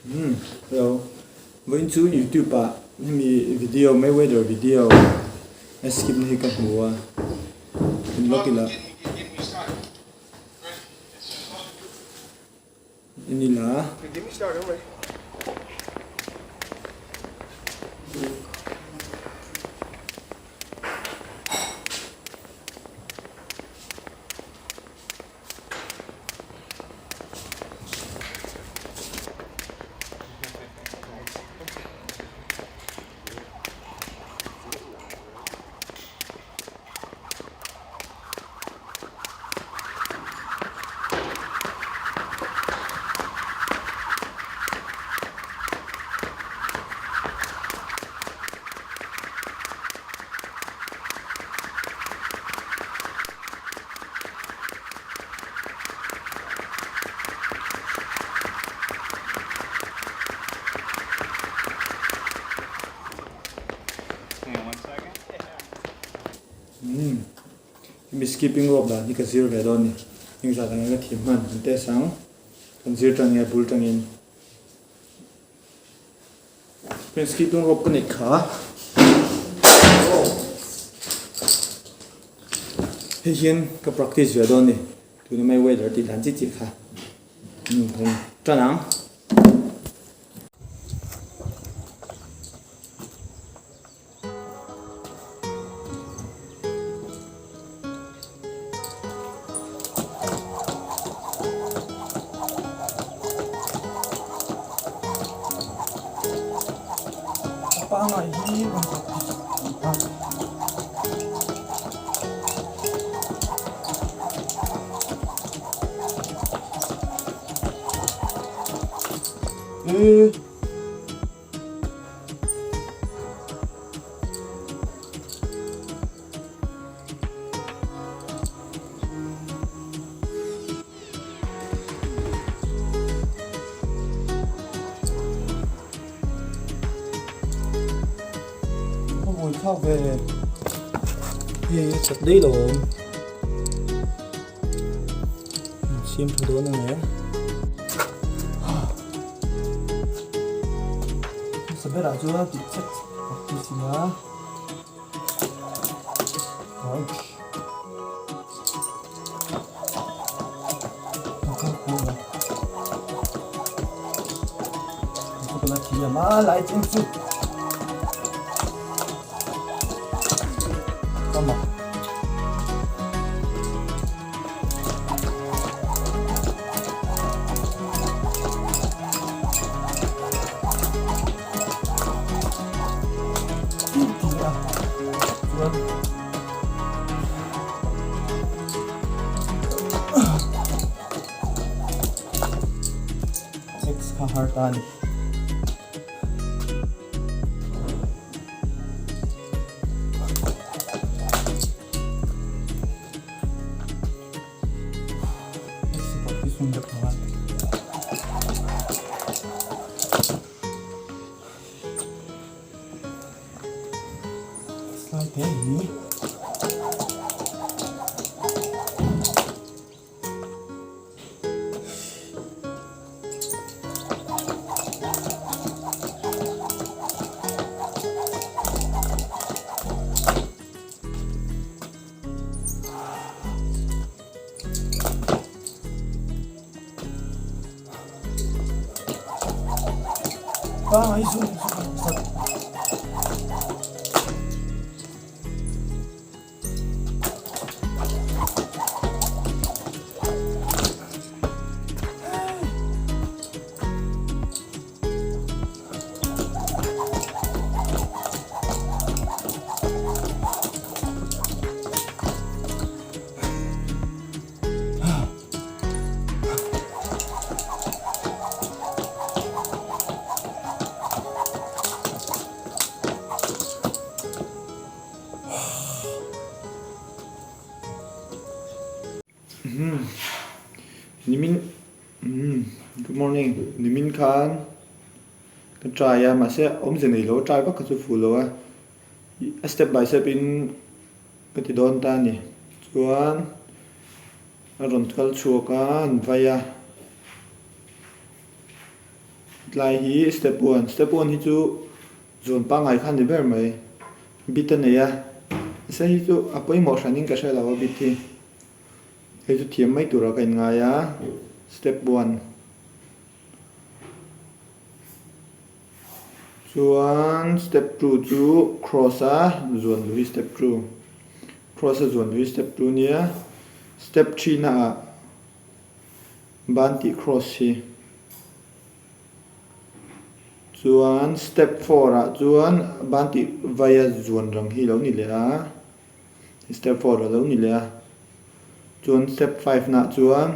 So going to YouTube mi video may weather video skip na hikat mo look ila inila Get me started, I'm ready. Hang on 1 second. mi skipping rope da ni ka zero ve don ni ning sa tang ka thim man te sang kan zero tang ya bul tang in pen skipping rope ka ni kha he hian ka practice ve don ni tu mai weather ti dan chi chi kha tra nang pa nga hi ngồi khao về chặt đấy rồi xem thử đó này sebenarnya juga dicek di sini sebenarnya malah itu sama X kahartan seperti sumber kawan slide ini itu Nimin good morning Nimin Khan kan try ya ma se om je nei lo try ba ka chu fu lo a step by step in ka ti don ta ni chuan a ron kal chu ka an vai a Lai hi step 1 hi chu zon pa ngai khan ni ber mai bit ne ya se hi chu apoi mo shaning ka shala wa bit hi he chu thiam mai tura kan nga ya step 1 chuan step 2 chu cross a zon lui step 2 cross a zon lui step 2 nia step 3 na ban ti cross hi chuan step 4 a chuan ban ti via zon rang hi lo ni le a step 4 lo ni le a chuan step 5 na chuan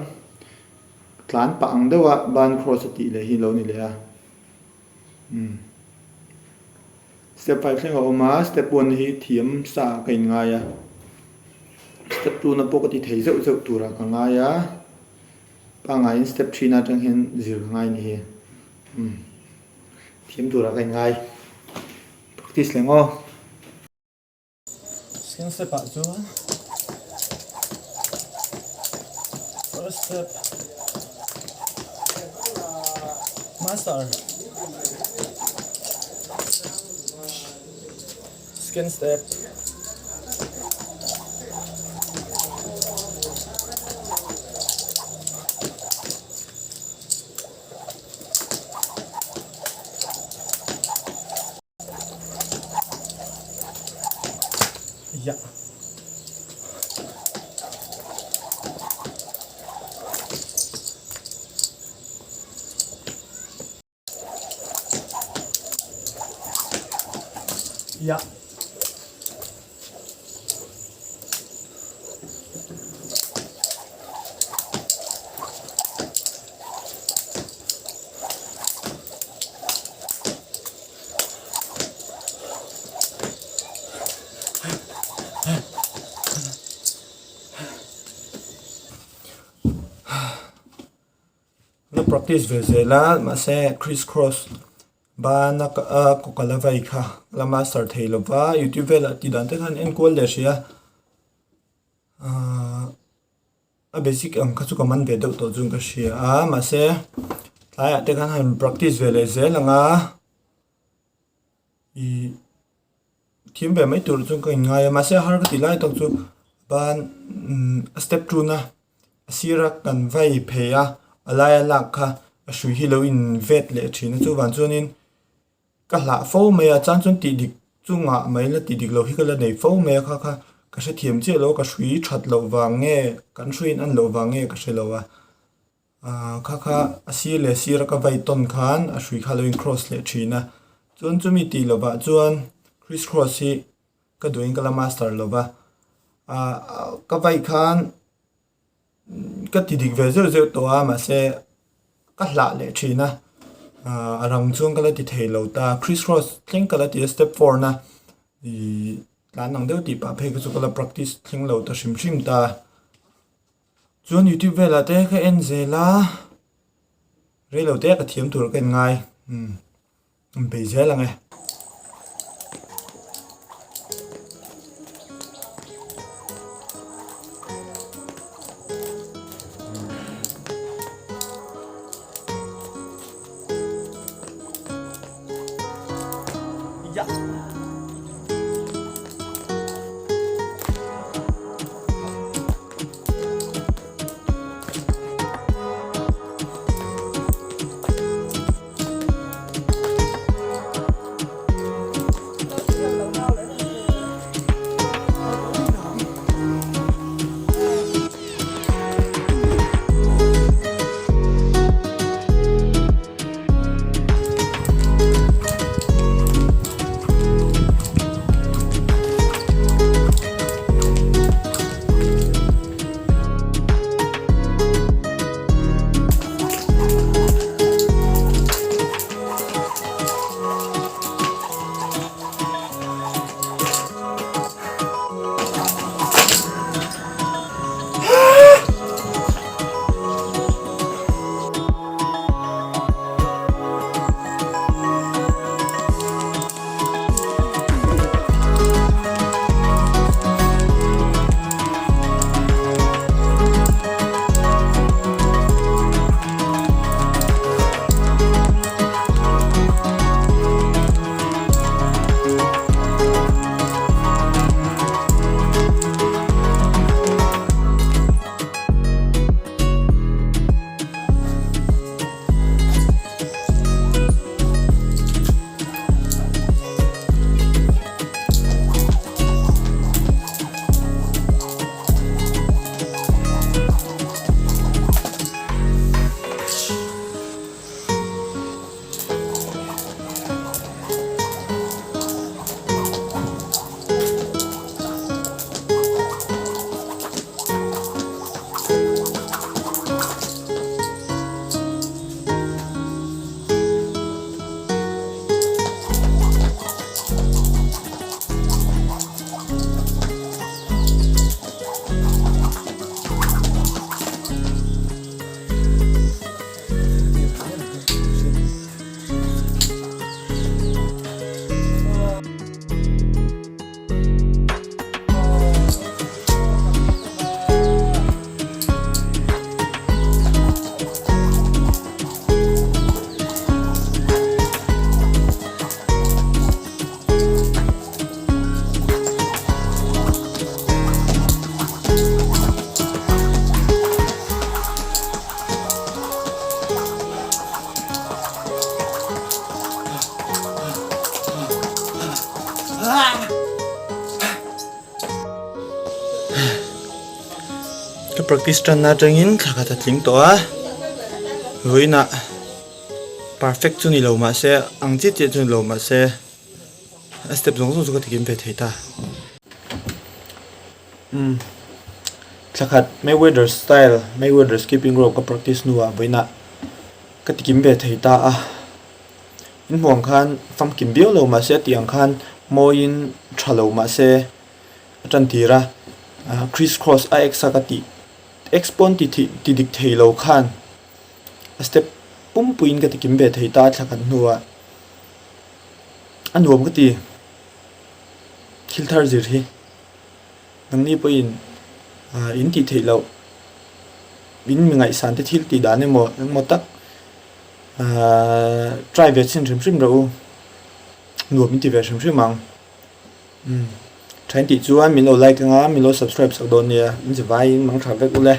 tlan pa ang dewa ban cross ti le hi lo ni le a step 5 thleng oma step 1 hi thiam sa kain nga ya step 2 na pokati thei zau zau tura ka nga ya pa ngai step 3 na tang hen zir ngai ni hi thiam tura kain ngai practice lengo second step a chuan first step master second step yeah yeah the practice vezela ma se crisscross ba na ko kala vai kha la master thailo ba youtube la ti dan te khan en kol le sia a basic ang kha chu kaman ve do to jung ka sia ma se lai te khan han practice vele zelanga I thiam be mai tur chung ka ngai ma se har ka ti lai tong chu ban step 2 na asira kan vai pheya alaya lakha ashui hi lo in vet le thina chu wan chunin ka la fo me a chan chun ti dik chunga mai la ti dik lo hi ka la nei fo me kha kha ka se thiam che lo ka shui that lo wange kan shuin an lo wange ka se lo wa kha kha asi le sira ka vai ton khan ashui kha lo in cross le thina chun chumi ti lo ba chuan crisscross hi ka doing kala master lo ba ka vai khan ka ti dik ve zo to ma se ka la le thina arang chung kala ti thelo ta crisscross thleng kala ti step 4 na I lan nang deu ti pa phe ka chu kala practice thleng lo ta shim ta chuan youtube vela te ka en zela re lo te ka thiam tur kan ngai be zela nge practice tran na tangin thaka ta tling to a ruina perfect chu ni lo ma se ang chi chi chu lo ma se step zong zong ka tikim ve thei ta thakhat Mayweather style Mayweather skipping rope ka practice nuwa boina ka tikim ve thei ta a in huang khan fam kim biao lo ma se tiang khan moin thalo ma se atan tira crisscross a exakati expon ti dik thei lo khan step pum puin ka tikim ve thei ta thakhat nuwa anuam ka ti thilthar zir hi nangni po in ti thei lo in mi ngai san te thil ti da ne mo tak try ve chin rim ro nuam in ti ve rim mang train ti chuan min lo like nga min lo subscribe sak don nia in je vai mang tha vek ule